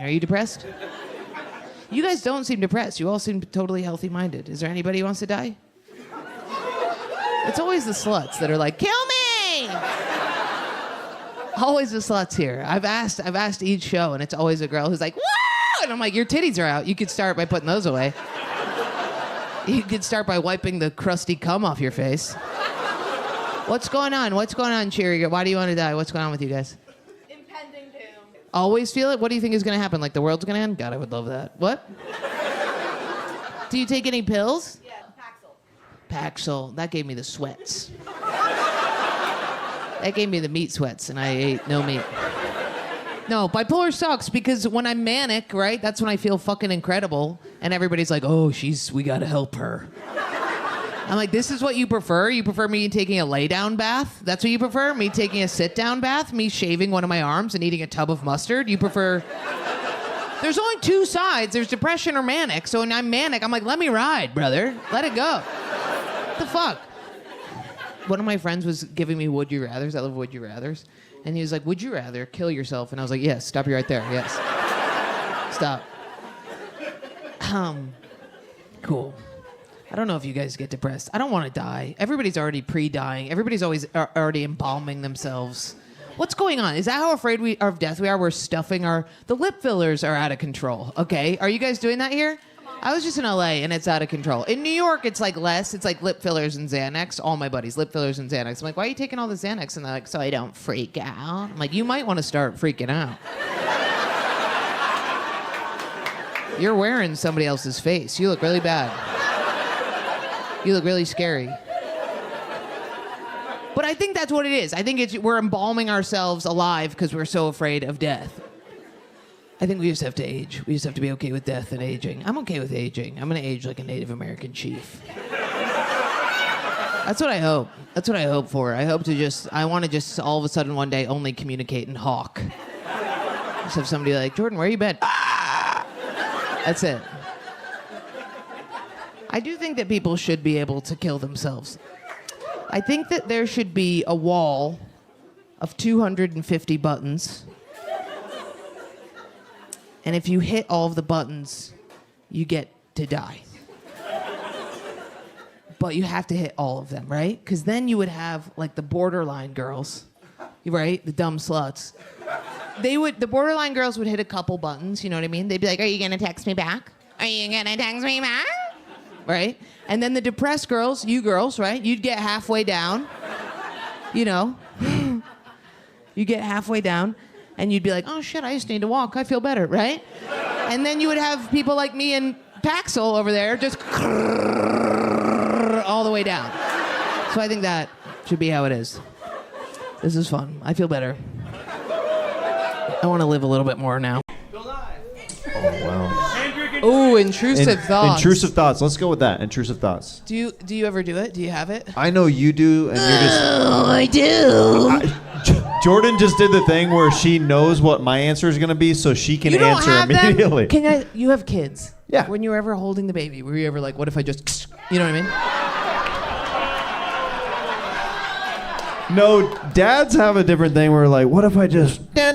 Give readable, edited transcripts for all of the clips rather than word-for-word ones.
Are you depressed? You guys don't seem depressed. You all seem totally healthy-minded. Is there anybody who wants to die? It's always the sluts that are like, kill me! Always the sluts here. I've asked each show, and it's always a girl who's like, woo! And I'm like, your titties are out. You could start by putting those away. You could start by wiping the crusty cum off your face. What's going on? What's going on, Cherry? Why do you want to die? What's going on with you guys? Impending doom. Always feel it? What do you think is going to happen? Like the world's going to end? God, I would love that. What? Do you take any pills? Yeah, Paxil. That gave me the sweats. That gave me the meat sweats, and I ate no meat. No, bipolar sucks because when I'm manic, right, that's when I feel fucking incredible, and everybody's like, oh, we gotta help her. I'm like, this is what you prefer? You prefer me taking a lay-down bath? That's what you prefer? Me taking a sit-down bath? Me shaving one of my arms and eating a tub of mustard? You prefer... There's only two sides. There's depression or manic. So when I'm manic, I'm like, let me ride, brother. Let it go. What the fuck? One of my friends was giving me would you rathers. I love would you rathers. And he was like, would you rather kill yourself? And I was like, yes, stop you right there. Yes. Stop. Cool. I don't know if you guys get depressed. I don't want to die. Everybody's already pre-dying. Everybody's always already embalming themselves. What's going on? Is that how afraid we are of death we are? We're stuffing the lip fillers are out of control. Okay. Are you guys doing that here? I was just in LA and it's out of control. In New York, it's like less. It's like lip fillers and Xanax. All my buddies, lip fillers and Xanax. I'm like, why are you taking all the Xanax? And they're like, so I don't freak out. I'm like, you might want to start freaking out. You're wearing somebody else's face. You look really bad. You look really scary. But I think that's what it is. I think we're embalming ourselves alive because we're so afraid of death. I think we just have to age. We just have to be okay with death and aging. I'm okay with aging. I'm going to age like a Native American chief. That's what I hope. That's what I hope for. I want to just all of a sudden one day only communicate in hawk. Just have somebody like, Jordan, where you been? Ah! That's it. I do think that people should be able to kill themselves. I think that there should be a wall of 250 buttons. And if you hit all of the buttons, you get to die. But you have to hit all of them, right? Because then you would have, like, the borderline girls, right? The dumb sluts. The borderline girls would hit a couple buttons, you know what I mean? They'd be like, are you going to text me back? Are you going to text me back? Right? And then the depressed girls, you girls, right? You'd get halfway down, you know? You get halfway down. And you'd be like, oh, shit, I just need to walk. I feel better, right? And then you would have people like me and Paxil over there just all the way down. So I think that should be how it is. This is fun. I feel better. I want to live a little bit more now. Go live. Oh, wow. Ooh, intrusive thoughts. Intrusive thoughts. Let's go with that. Intrusive thoughts. Do you ever do it? Do you have it? I know you do, and you're just... Oh, I do. Jordan just did the thing where she knows what my answer is going to be, so she can answer immediately. You have kids. Yeah. When you were ever holding the baby, were you ever like, what if I just, you know what I mean? No, dads have a different thing where like, what if I just... Yeah.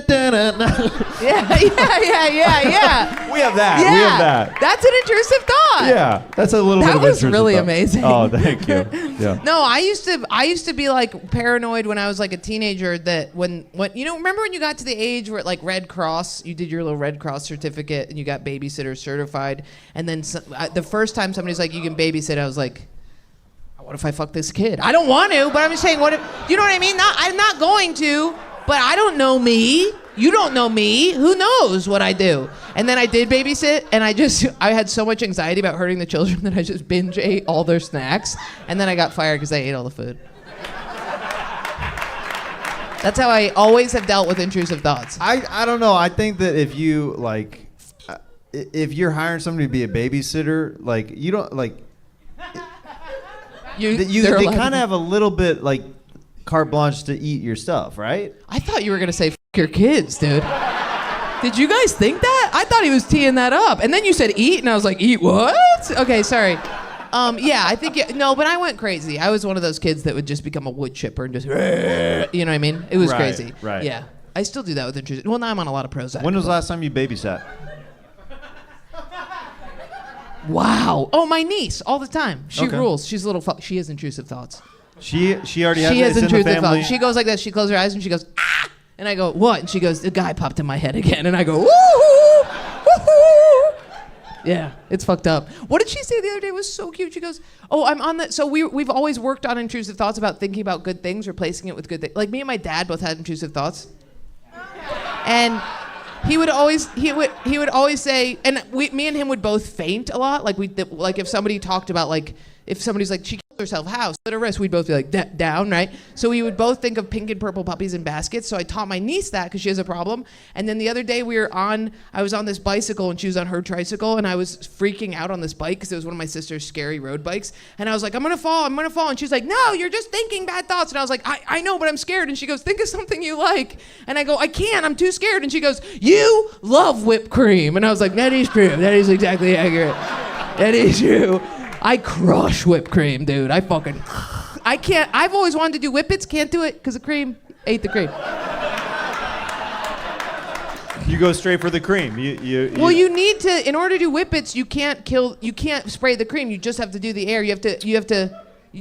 We have that. Yeah. We have that. That's an intrusive thought. Yeah, that's a little bit of That was intrusive really thought. amazing. Oh, thank you. Yeah. No, I used to be like paranoid when I was like a teenager that when you know, remember when you got to the age where like Red Cross, you did your little Red Cross certificate and you got babysitter certified, and then the first time somebody's like, you can babysit, I was like, what if I fuck this kid? I don't want to, but I'm just saying, what if, you know what I mean? I'm not going to, but I don't know me. You don't know me. Who knows what I do? And then I did babysit, and I had so much anxiety about hurting the children that I just binge ate all their snacks, and then I got fired because I ate all the food. That's how I always have dealt with intrusive thoughts. I don't know. I think that if you like, if you're hiring somebody to be a babysitter, like you don't like. They kind of have a little bit like carte blanche to eat your stuff, right? I thought you were gonna say F your kids, dude. Did you guys think that? I thought he was teeing that up, and then you said eat, and I was like, eat what? Okay, sorry. Yeah, I think no, but I went crazy. I was one of those kids that would just become a wood chipper and just, you know what I mean? It was crazy. Right. Yeah. I still do that with Intrusive. Well, now I'm on a lot of Prozac. When was the last time you babysat? Wow. Oh, my niece, all the time. She Okay. rules. She's a little. She has intrusive thoughts. She already has She it. has It's in the intrusive family. thoughts. She goes like this. She closes her eyes and she goes, ah! And I go, what? And she goes, the guy popped in my head again. And I go, woohoo! Woohoo! Yeah, it's fucked up. What did she say the other day? It was so cute. She goes, oh, I'm on that. So we've always worked on intrusive thoughts about thinking about good things, replacing it with good things. Like me and my dad both had intrusive thoughts. And he would always say, and me and him would both faint a lot. Like if somebody talked about like, if somebody's like, she killed herself, how? Slit her wrist, we'd both be like, down, right? So we would both think of pink and purple puppies in baskets. So I taught my niece that because she has a problem. And then the other day I was on this bicycle and she was on her tricycle and I was freaking out on this bike because it was one of my sister's scary road bikes. And I was like, I'm gonna fall. And she's like, no, you're just thinking bad thoughts. And I was like, I know, but I'm scared. And she goes, think of something you like. And I go, I can't, I'm too scared. And she goes, you love whipped cream. And I was like, that is true. That is exactly accurate. That is true. I crush whipped cream, dude. I can't. I've always wanted to do whippets, can't do it because of cream. Ate the cream. You go straight for the cream. Well, you need to, in order to do whippets, you can't spray the cream. You just have to do the air. You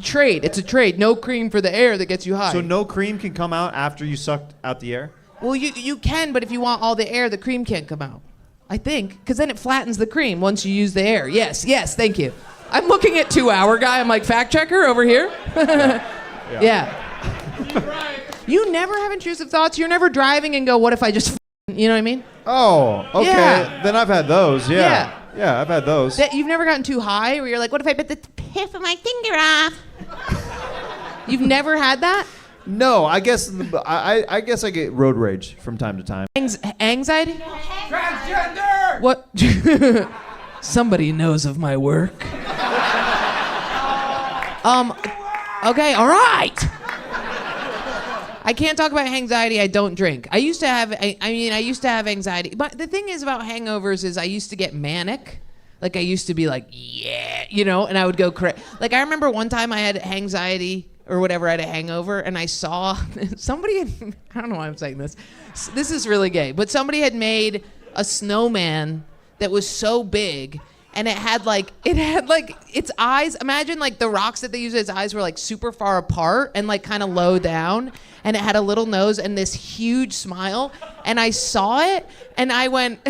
trade. It's a trade. No cream for the air that gets you high. So no cream can come out after you sucked out the air? Well, you can, but if you want all the air, the cream can't come out. I think, because then it flattens the cream once you use the air. Yes, thank you. I'm looking at 2 Hour guy. I'm like, fact checker over here. Yeah. You never have intrusive thoughts. You're never driving and go, what if I just, you know what I mean? Oh, okay. Yeah. Then I've had those. Yeah. Yeah, I've had those. You've never gotten too high where you're like, what if I bit the tip of my finger off? You've never had that? No, I guess I guess I get road rage from time to time. Anxiety? Transgender! What? Somebody knows of my work. Okay, all right. I can't talk about anxiety. I don't drink. I used to have anxiety. But the thing is about hangovers is I used to get manic. Like I used to be like, yeah, and I would go crazy. Like I remember one time I had anxiety or whatever, I had a hangover, and I saw somebody, I don't know why I'm saying this. This is really gay, but somebody had made a snowman that was so big, and it had like its eyes. Imagine like the rocks that they used as eyes were like super far apart and like kind of low down, and it had a little nose and this huge smile. And I saw it, and I went.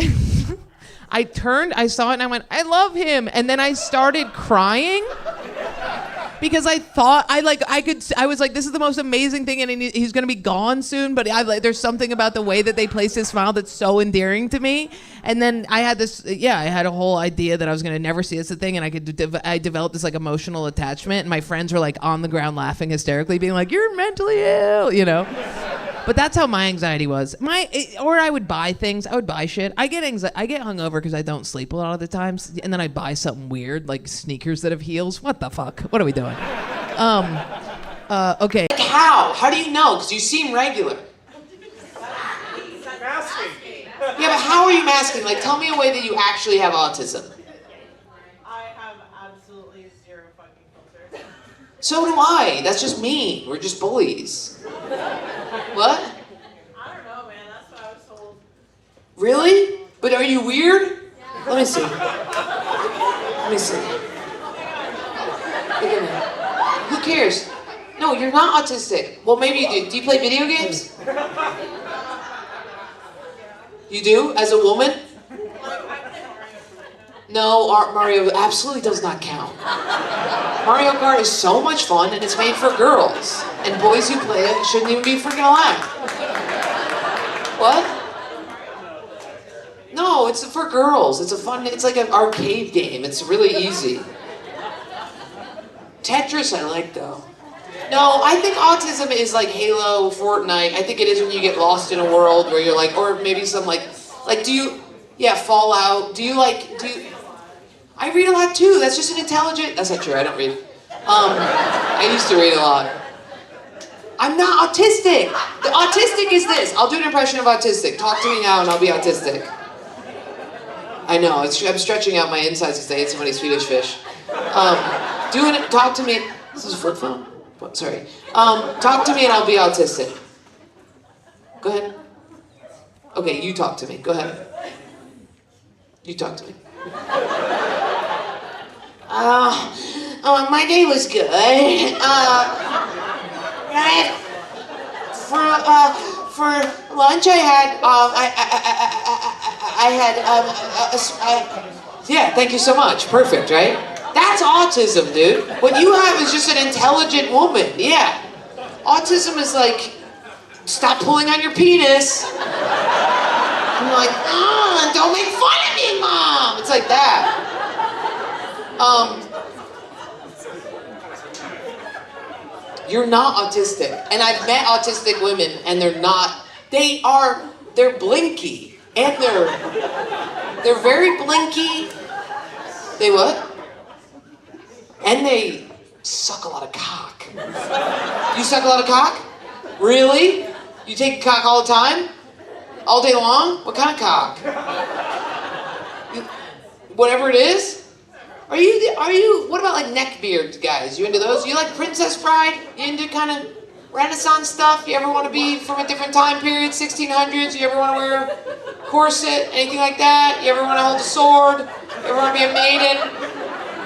I saw it, and I went, I love him. And then I started crying. Because I thought I was like, this is the most amazing thing, and he's gonna be gone soon. But there's something about the way that they placed his smile that's so endearing to me. And then I had I had a whole idea that I was gonna never see this thing, and I developed this like emotional attachment. And my friends were like on the ground laughing hysterically, being like, "You're mentally ill," But that's how my anxiety was. Or I would buy things. I would buy shit. I get hungover because I don't sleep a lot of the times, and then I buy something weird like sneakers that have heels. What the fuck? What are we doing? Okay. How? How do you know? Because you seem regular. Masking. Yeah, but how are you masking? Like, tell me a way that you actually have autism. I have absolutely zero fucking filter. So do I. That's just me. We're just bullies. What? I don't know, man. That's what I was told. Really? But are you weird? Let me see. Let me see. Look at me. Who cares? No, you're not autistic. Well, maybe you do. Do you play video games? You do? As a woman? No, Mario absolutely does not count. Mario Kart is so much fun, and it's made for girls. And boys who play it shouldn't even be freaking allowed. What? No, it's for girls. It's like an arcade game. It's really easy. Tetris I like, though. No, I think autism is like Halo, Fortnite. I think it is when you get lost in a world where you're like, or maybe some like Fallout. I read a lot too. That's just an intelligent, that's not true, I don't read. I used to read a lot. I'm not autistic. The autistic is this. I'll do an impression of autistic. Talk to me now and I'll be autistic. I know, I'm stretching out my insides because I ate so many Swedish fish. Talk to me. This is a flip phone? What, sorry. Talk to me and I'll be autistic. Go ahead. Okay, you talk to me. Go ahead. You talk to me. My day was good. For lunch I had yeah, thank you so much. Perfect, right? That's autism, dude. What you have is just an intelligent woman. Yeah. Autism is like, stop pulling on your penis. I'm like, don't make fun of me, Mom. It's like that. You're not autistic. And I've met autistic women and they're not, they're blinky. And they're very blinky. They what? And they suck a lot of cock. You suck a lot of cock? Really? You take cock all the time? All day long? What kind of cock? Whatever it is? Are you, what about like neckbeard guys? You into those? You like Princess Bride? You into kind of Renaissance stuff? You ever want to be from a different time period, 1600s? You ever want to wear a corset? Anything like that? You ever want to hold a sword? You ever want to be a maiden?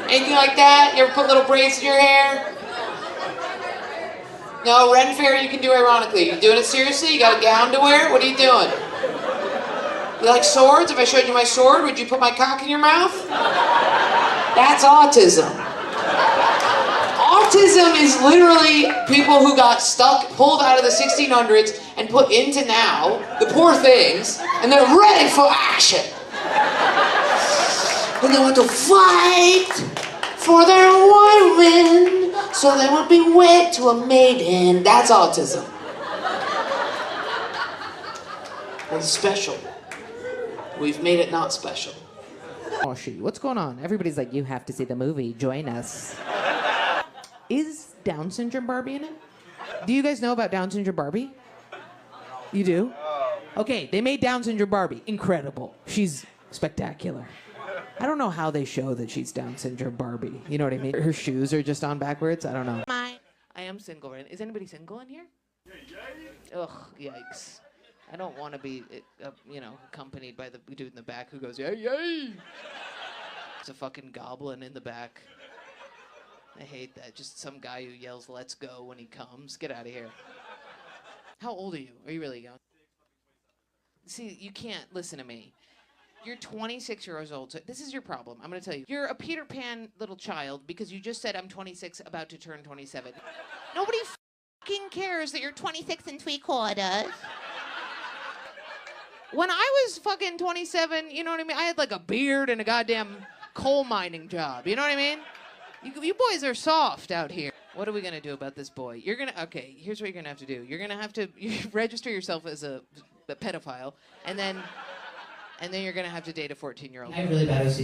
Anything like that? You ever put little braids in your hair? No, Ren Fair you can do ironically. You doing it seriously? You got a gown to wear? What are you doing? You like swords? If I showed you my sword, would you put my cock in your mouth? That's autism. Autism is literally people who got stuck, pulled out of the 1600s and put into now, the poor things, and they're ready for action. And they want to fight for their one win, so they will be wed to a maiden. That's autism. It's special. We've made it not special. Oh, shit. What's going on? Everybody's like, you have to see the movie. Join us. Is Down syndrome Barbie in it? Do you guys know about Down syndrome Barbie? You do? Okay, they made Down syndrome Barbie. Incredible. She's spectacular. I don't know how they show that she's Down syndrome Barbie. You know what I mean? Her shoes are just on backwards. I don't know. I am single, right? Is anybody single in here? Ugh, yikes. I don't want to be, accompanied by the dude in the back who goes, yay, yay. It's a fucking goblin in the back. I hate that. Just some guy who yells, let's go when he comes. Get out of here. How old are you? Are you really young? See, you can't listen to me. You're 26 years old, so this is your problem. I'm going to tell you. You're a Peter Pan little child because you just said I'm 26, about to turn 27. Nobody fucking cares that you're 26 and 3/4. When I was fucking 27, you know what I mean? I had like a beard and a goddamn coal mining job. You know what I mean? You boys are soft out here. What are we going to do about this boy? Okay, here's what you're going to have to do. You're going to have to register yourself as a pedophile, and then you're going to have to date a 14-year-old. I have really bad OCD.